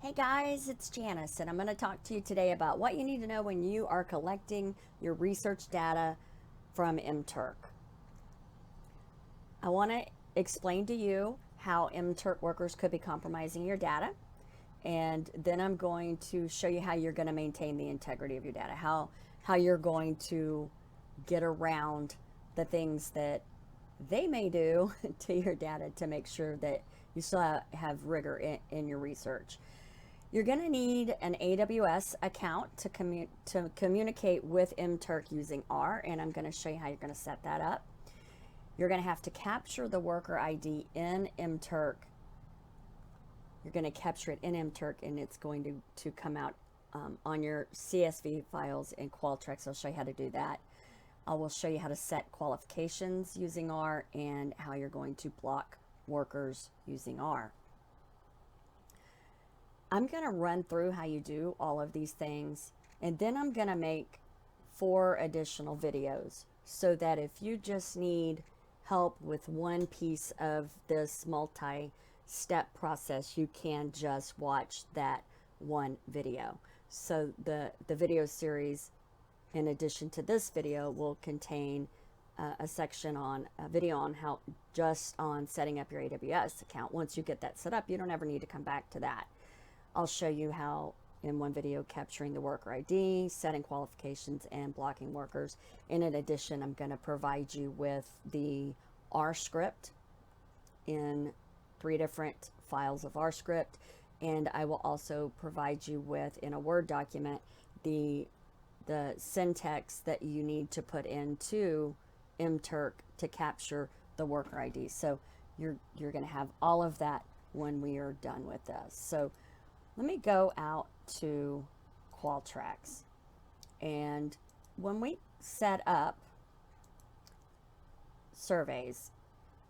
Hey guys, it's Janice, and I'm going to talk to you today about what you need to know when you are collecting your research data from Mturk. I want to explain to you how Mturk workers could be compromising your data, and then I'm going to show you how you're going to maintain the integrity of your data, how you're going to get around the things that they may do to your data to make sure that you still have rigor in your research. You're going to need an AWS account to communicate with Mturk using R, and I'm going to show you how you're going to set that up. You're going to have to capture the worker ID in Mturk. You're going to capture it in Mturk, and it's going to come out on your CSV files in Qualtrics. I'll show you how to do that. I will show you how to set qualifications using R and how you're going to block workers using R. I'm going to run through how you do all of these things, and then I'm going to make 4 additional videos so that if you just need help with one piece of this multi-step process, you can just watch that one video. So the video series, in addition to this video, will contain a section on a video on how just on setting up your AWS account. Once you get that set up, you don't ever need to come back to that. I'll show you how in one video capturing the worker ID, setting qualifications, and blocking workers. And in addition, I'm going to provide you with the R script in 3 different files of R script, and I will also provide you with, in a Word document, the syntax that you need to put into Mturk to capture the worker ID. So you're going to have all of that when we are done with this. So let me go out to Qualtrics, and when we set up surveys,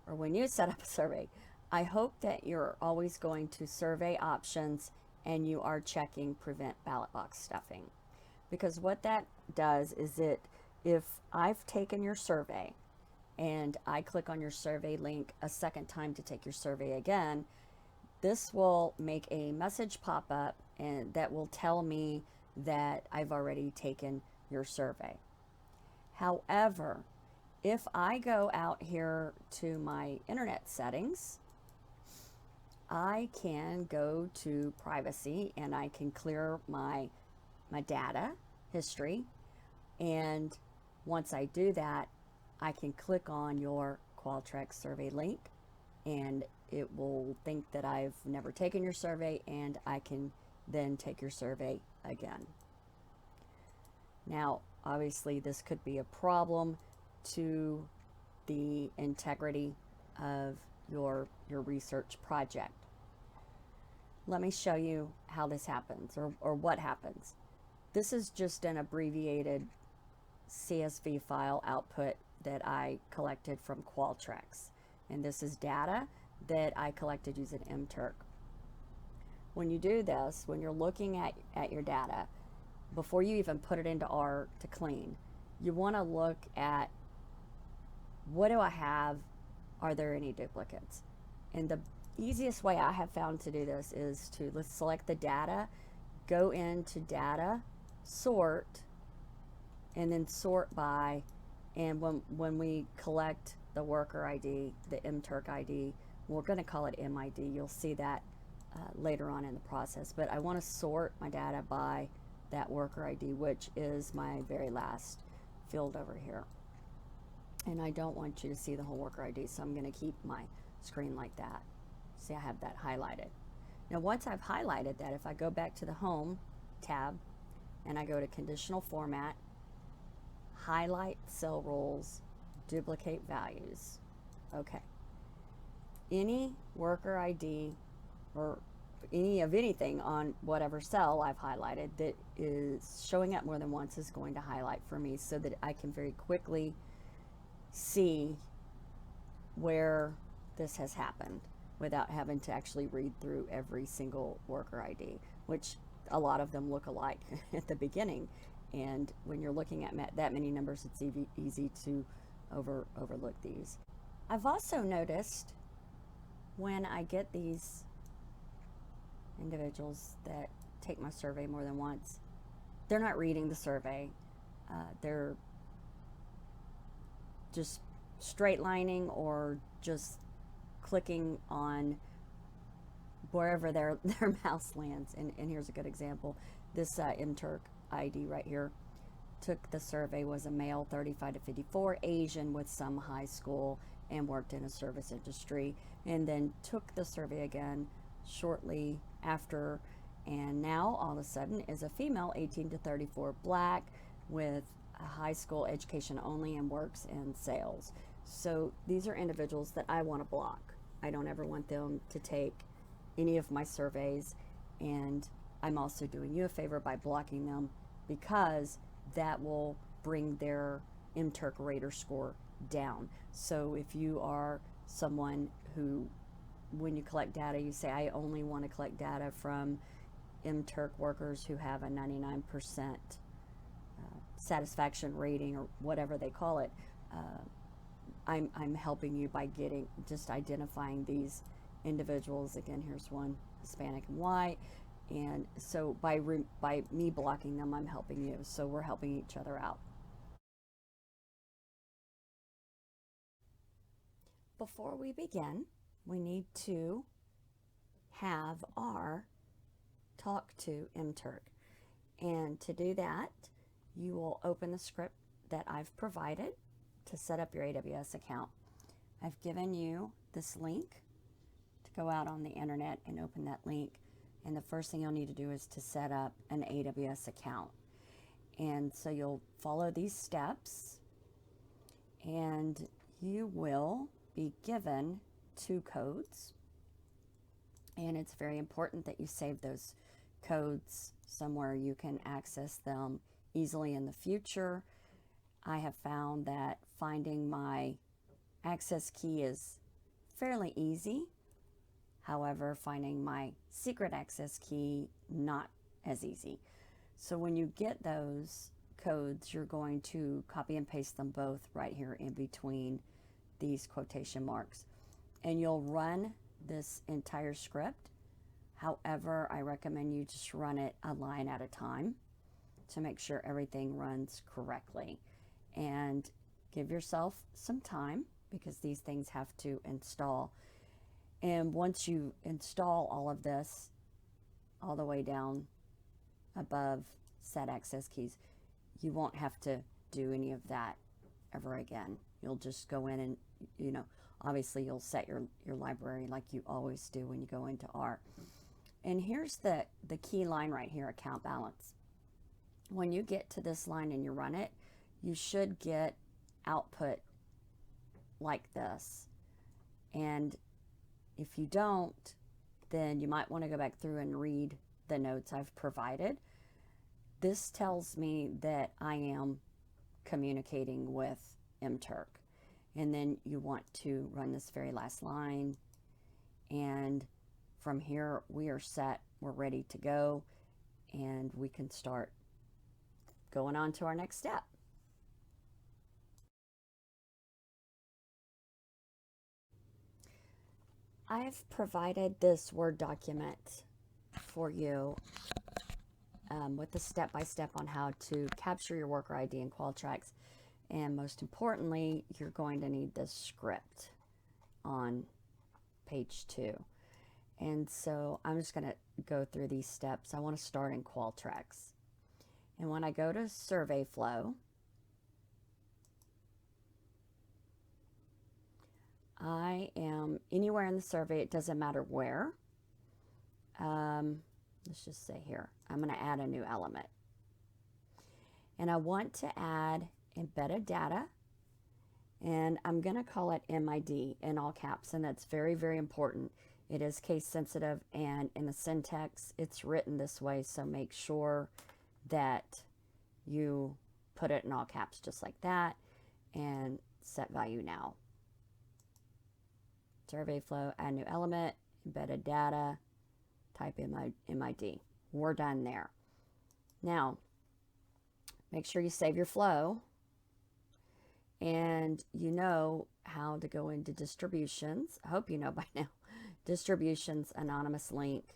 or when you set up a survey, I hope that you're always going to survey options and you are checking prevent ballot box stuffing, because what that does is if I've taken your survey and I click on your survey link a second time to take your survey again, this will make a message pop up and that will tell me that I've already taken your survey. However, if I go out here to my internet settings, I can go to privacy and I can clear my data history. And once I do that, I can click on your Qualtrics survey link, and it will think that I've never taken your survey, and I can then take your survey again. Now, obviously, this could be a problem to the integrity of your research project. Let me show you how this happens, or what happens. This is just an abbreviated CSV file output that I collected from Qualtrics, and this is data that I collected using Mturk. When you do this, when you're looking at your data, before you even put it into R to clean, you want to look at, what do I have? Are there any duplicates? And the easiest way I have found to do this is to, let's select the data, go into data, sort, and then sort by, and when we collect the worker ID, the Mturk ID, we're going to call it MID. You'll see that later on in the process. But I want to sort my data by that worker ID, which is my very last field over here. And I don't want you to see the whole worker ID, so I'm going to keep my screen like that. See, I have that highlighted. Now, once I've highlighted that, if I go back to the Home tab and I go to Conditional Format, Highlight Cell Roles, Duplicate Values. Okay. Any worker ID or anything on whatever cell I've highlighted that is showing up more than once is going to highlight for me, so that I can very quickly see where this has happened without having to actually read through every single worker ID, which a lot of them look alike at the beginning. And when you're looking at that many numbers, it's easy to overlook these. I've also noticed when I get these individuals that take my survey more than once, they're not reading the survey. They're just straight lining or just clicking on wherever their mouse lands. And here's a good example. This Mturk ID right here took the survey, was a male 35 to 54, Asian with some high school and worked in a service industry, and then took the survey again shortly after, and now all of a sudden is a female 18 to 34, black with a high school education only and works in sales. So these are individuals that I want to block. I don't ever want them to take any of my surveys, and I'm also doing you a favor by blocking them, because that will bring their Mturk rater score down. So if you are someone who, when you collect data, you say, I only want to collect data from Mturk workers who have a 99% satisfaction rating, or whatever they call it, I'm helping you by just identifying these individuals. Again, here's one, Hispanic and white. And so by me blocking them, I'm helping you. So we're helping each other out. Before we begin, we need to have R talk to Mturk. And to do that, you will open the script that I've provided to set up your AWS account. I've given you this link to go out on the internet and open that link. And the first thing you'll need to do is to set up an AWS account. And so you'll follow these steps, and you will be given 2 codes. And it's very important that you save those codes somewhere you can access them easily in the future. I have found that finding my access key is fairly easy. However, finding my secret access key, not as easy. So when you get those codes, you're going to copy and paste them both right here in between these quotation marks. And you'll run this entire script. However, I recommend you just run it a line at a time to make sure everything runs correctly. And give yourself some time, because these things have to install. And once you install all of this, all the way down above set access keys, you won't have to do any of that ever again. You'll just go in and, obviously you'll set your library like you always do when you go into R. And here's the key line right here, account balance. When you get to this line and you run it, you should get output like this. And if you don't, then you might want to go back through and read the notes I've provided. This tells me that I am communicating with Mturk. And then you want to run this very last line. And from here, we are set. We're ready to go. And we can start going on to our next step. I've provided this Word document for you with the step-by-step on how to capture your worker ID in Qualtrics. And most importantly, you're going to need this script on page 2. And so I'm just going to go through these steps. I want to start in Qualtrics. And when I go to survey flow, I am anywhere in the survey, it doesn't matter where. Let's just say here, I'm going to add a new element. And I want to add embedded data, and I'm going to call it MID in all caps, and that's very, very important. It is case sensitive, and in the syntax, it's written this way, so make sure that you put it in all caps just like that, and set value now. Survey flow, add new element, embedded data, type in MID. We're done there. Now, make sure you save your flow, and you know how to go into distributions. I hope you know by now. Distributions, anonymous link.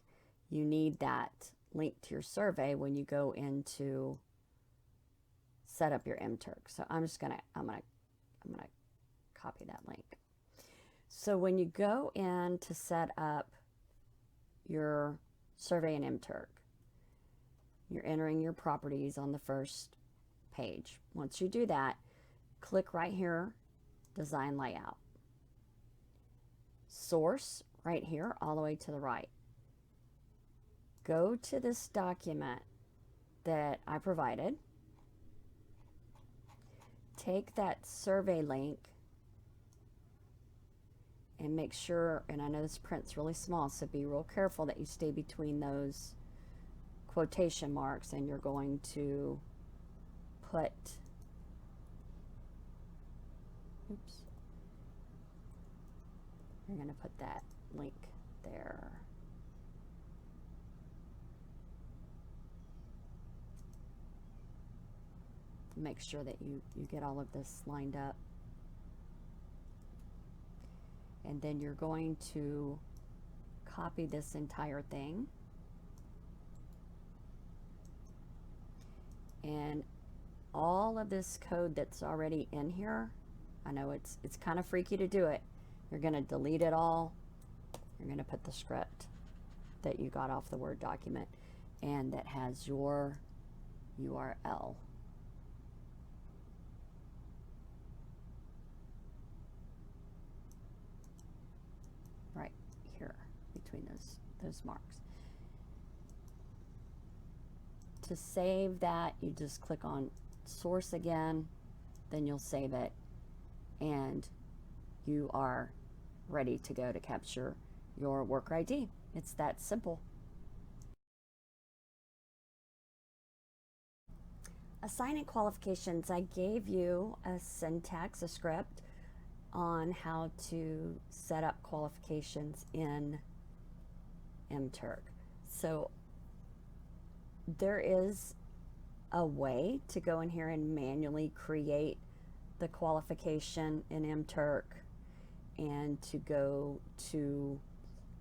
you need that link to your survey when you go into set up your Mturk. So I'm gonna copy that link. So when you go in to set up your survey in Mturk, you're entering your properties on the first page. Once you do that, click right here, Design Layout. Source right here, all the way to the right. Go to this document that I provided. Take that survey link and make sure, and I know this print's really small, so be real careful that you stay between those quotation marks, and you're going to put, you're going to put that link there. Make sure that you get all of this lined up. And then you're going to copy this entire thing. And all of this code that's already in here, I know it's kind of freaky to do it. You're going to delete it all. You're going to put the script that you got off the Word document and that has your URL. Right here between those marks. To save that, you just click on source again, then you'll save it, and you are ready to go to capture your worker ID. It's that simple. Assigning qualifications, I gave you a syntax, a script on how to set up qualifications in Mturk. So there is a way to go in here and manually create the qualification in Mturk, and to go to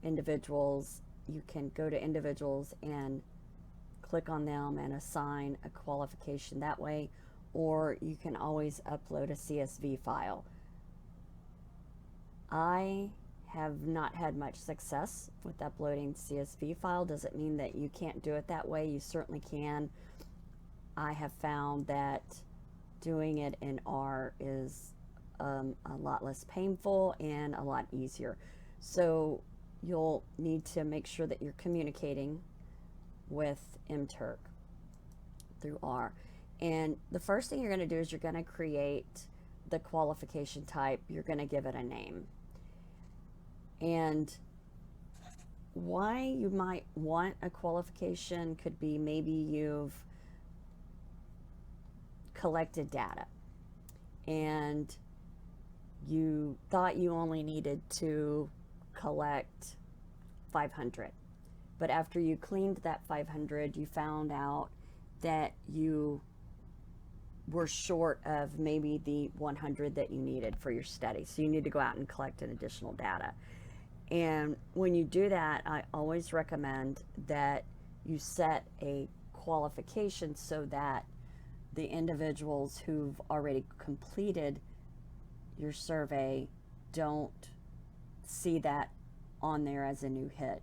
individuals, you can go to individuals and click on them and assign a qualification that way, or you can always upload a CSV file. I have not had much success with uploading CSV file. Doesn't mean that you can't do it that way. You certainly can. I have found that doing it in R is a lot less painful and a lot easier. So you'll need to make sure that you're communicating with Mturk through R. And the first thing you're going to do is you're going to create the qualification type. You're going to give it a name. And why you might want a qualification could be maybe you've collected data and you thought you only needed to collect 500, but after you cleaned that 500, you found out that you were short of maybe the 100 that you needed for your study. So you need to go out and collect an additional data. And when you do that, I always recommend that you set a qualification so that the individuals who've already completed your survey don't see that on there as a new hit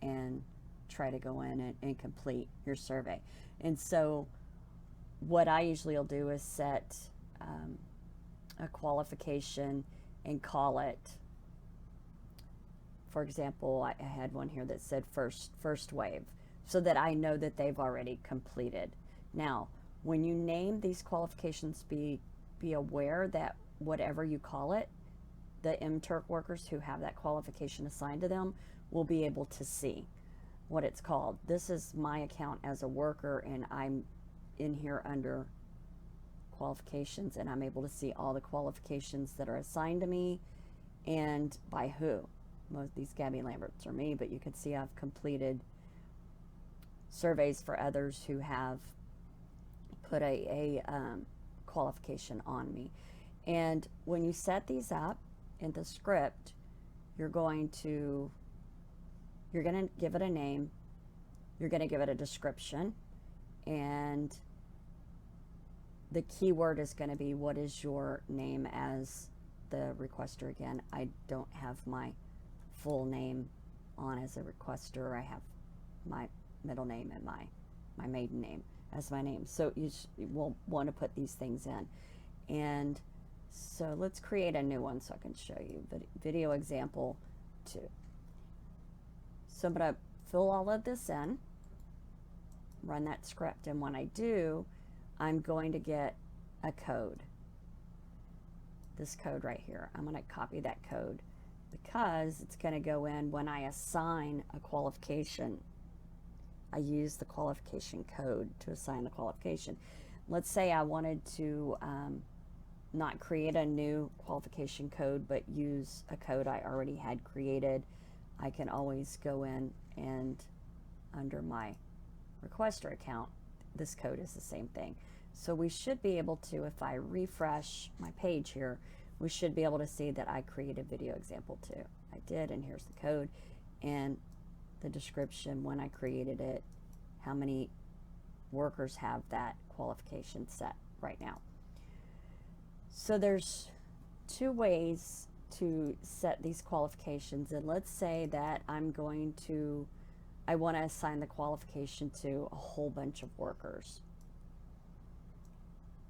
and try to go in and complete your survey. And so what I usually will do is set a qualification and call it, for example, I had one here that said first wave, so that I know that they've already completed. Now, when you name these qualifications, be aware that whatever you call it, the Mturk workers who have that qualification assigned to them will be able to see what it's called. This is my account as a worker, and I'm in here under qualifications, and I'm able to see all the qualifications that are assigned to me and by who. Most of these Gabby Lamberts are me, but you can see I've completed surveys for others who have put a qualification on me. And when you set these up in the script, you're going to give it a name, You're going to give it a description, and the keyword is going to be, what is your name as the requester? Again, I don't have my full name on as a requester. I have my middle name and my maiden name as my name. So you will want to put these things in. And so let's create a new one so I can show you video example 2. So I'm going to fill all of this in, run that script, and when I do, I'm going to get a code. This code right here. I'm going to copy that code because it's going to go in when I assign a qualification. I use the qualification code to assign the qualification. Let's say I wanted to not create a new qualification code but use a code I already had created. I can always go in and under my requester account, this code is the same thing. So we should be able to, if I refresh my page here, we should be able to see that I created video example 2. I did, and here's the code and the description when I created it, how many workers have that qualification set right now. So there's 2 ways to set these qualifications, and let's say that I want to assign the qualification to a whole bunch of workers.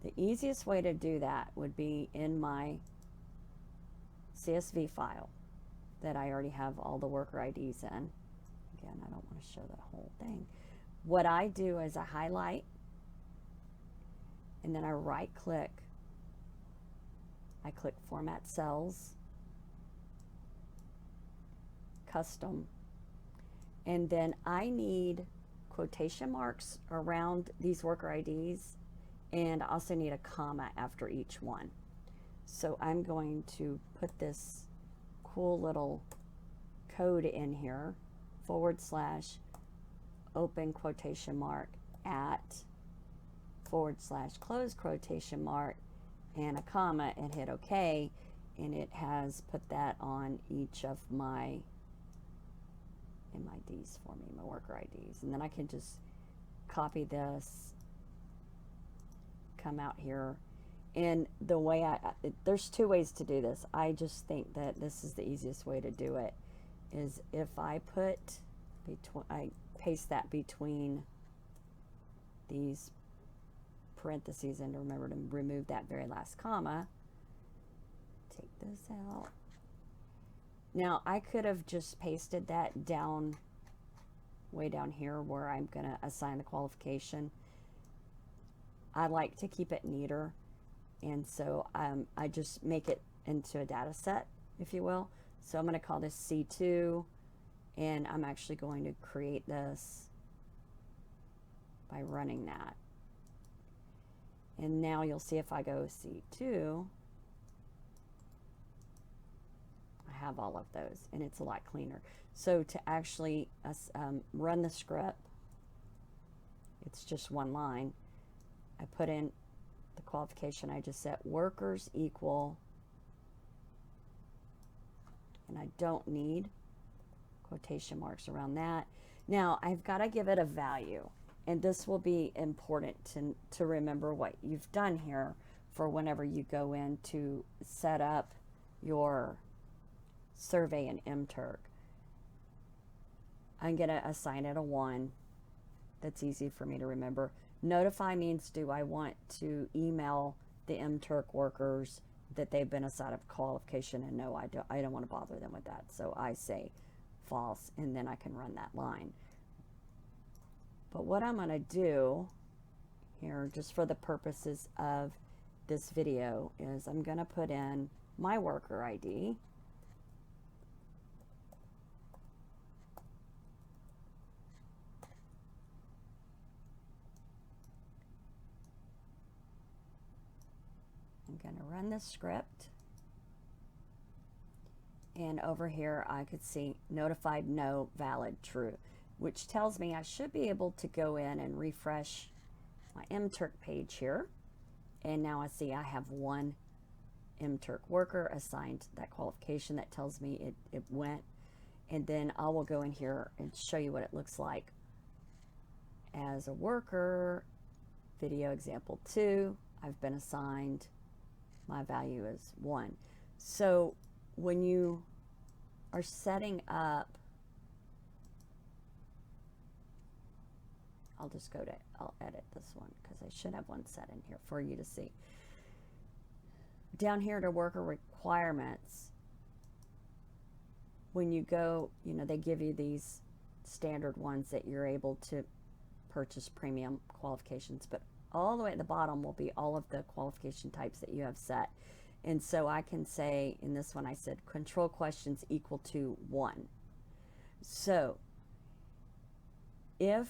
The easiest way to do that would be in my CSV file that I already have all the worker IDs in. Again, I don't want to show the whole thing. What I do is I highlight, and then I right click. I click Format Cells, Custom, and then I need quotation marks around these worker IDs, and I also need a comma after each one. So I'm going to put this cool little code in here, / open quotation mark at / close quotation mark and a comma, and hit OK, and it has put that on each of my MIDs for me, my worker IDs. And then I can just copy this, come out here, and the way there's 2 ways to do this. I just think that this is the easiest way to do it, is if I paste that between these parentheses, and remember to remove that very last comma. Take this out. Now I could have just pasted that down, way down here where I'm going to assign the qualification. I like to keep it neater, and so I just make it into a data set, if you will. So I'm going to call this C2, and I'm actually going to create this by running that. And now you'll see if I go C2, I have all of those, and it's a lot cleaner. So to actually run the script, it's just one line. I put in the qualification I just set, workers equal, and I don't need quotation marks around that. Now I've got to give it a value, and this will be important to remember what you've done here for whenever you go in to set up your survey in Mturk. I'm going to assign it a 1. That's easy for me to remember. Notify means, do I want to email the Mturk workers that they've been assigned a qualification? And no, I don't want to bother them with that. So I say false, and then I can run that line. But what I'm going to do here, just for the purposes of this video, is I'm going to put in my worker ID. I'm going to run this script, and over here I could see notified no, valid, true, which tells me I should be able to go in and refresh my Mturk page here, and now I see I have 1 Mturk worker assigned that qualification. That tells me it went, and then I will go in here and show you what it looks like as a worker, video example 2, I've been assigned, my value is 1. So when you are setting up, I'll edit this one because I should have one set in here for you to see. Down here to worker requirements, when you go, they give you these standard ones that you're able to purchase premium qualifications, but all the way at the bottom will be all of the qualification types that you have set. And so I can say, in this one I said control questions equal to 1. So if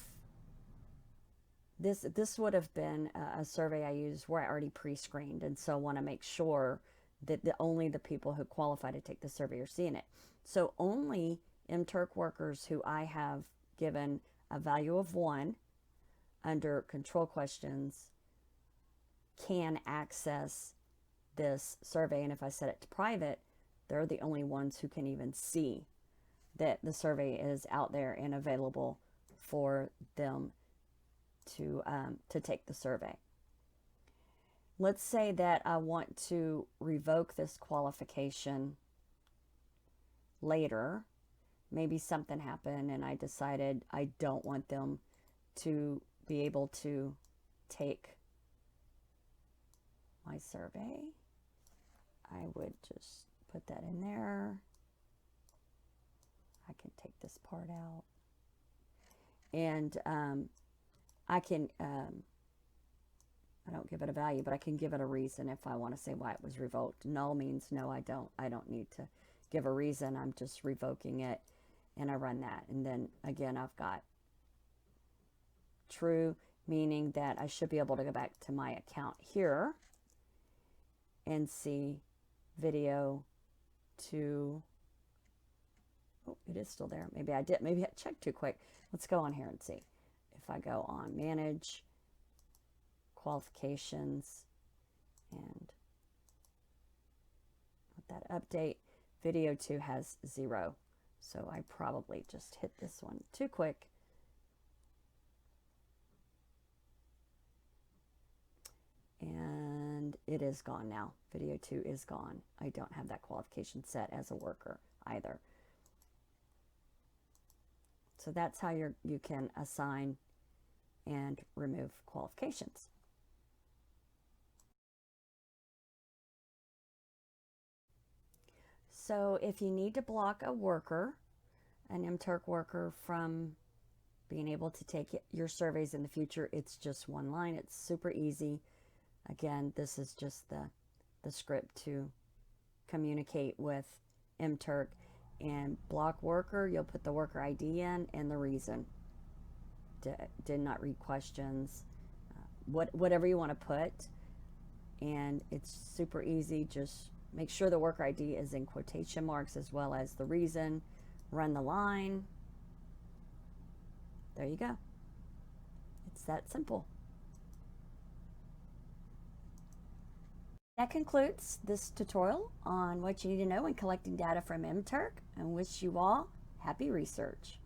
this would have been a survey I used where I already pre-screened, and so I want to make sure that only the people who qualify to take the survey are seeing it. So only Mturk workers who I have given a value of 1 under control questions can access this survey, and if I set it to private, they're the only ones who can even see that the survey is out there and available for them to take the survey. Let's say that I want to revoke this qualification later. Maybe something happened and I decided I don't want them to be able to take my survey. I would just put that in there. I can take this part out. And I can, I don't give it a value, but I can give it a reason if I want to say why it was revoked. Null means no, I don't need to give a reason. I'm just revoking it, and I run that. And then again, I've got true, meaning that I should be able to go back to my account here and see video 2. Oh, it is still there. Maybe I checked too quick. Let's go on here and see. If I go on manage qualifications and let that update, video 2 has 0. So I probably just hit this one too quick. And it is gone now. Video 2 is gone. I don't have that qualification set as a worker either. So that's how you can assign and remove qualifications. So if you need to block a worker, an Mturk worker, from being able to take your surveys in the future, it's just one line. It's super easy. Again, this is just the script to communicate with Mturk. And block worker, you'll put the worker ID in and the reason. Did not read questions, whatever you want to put. And it's super easy. Just make sure the worker ID is in quotation marks as well as the reason. Run the line. There you go. It's that simple. That concludes this tutorial on what you need to know when collecting data from Mturk, and wish you all happy research.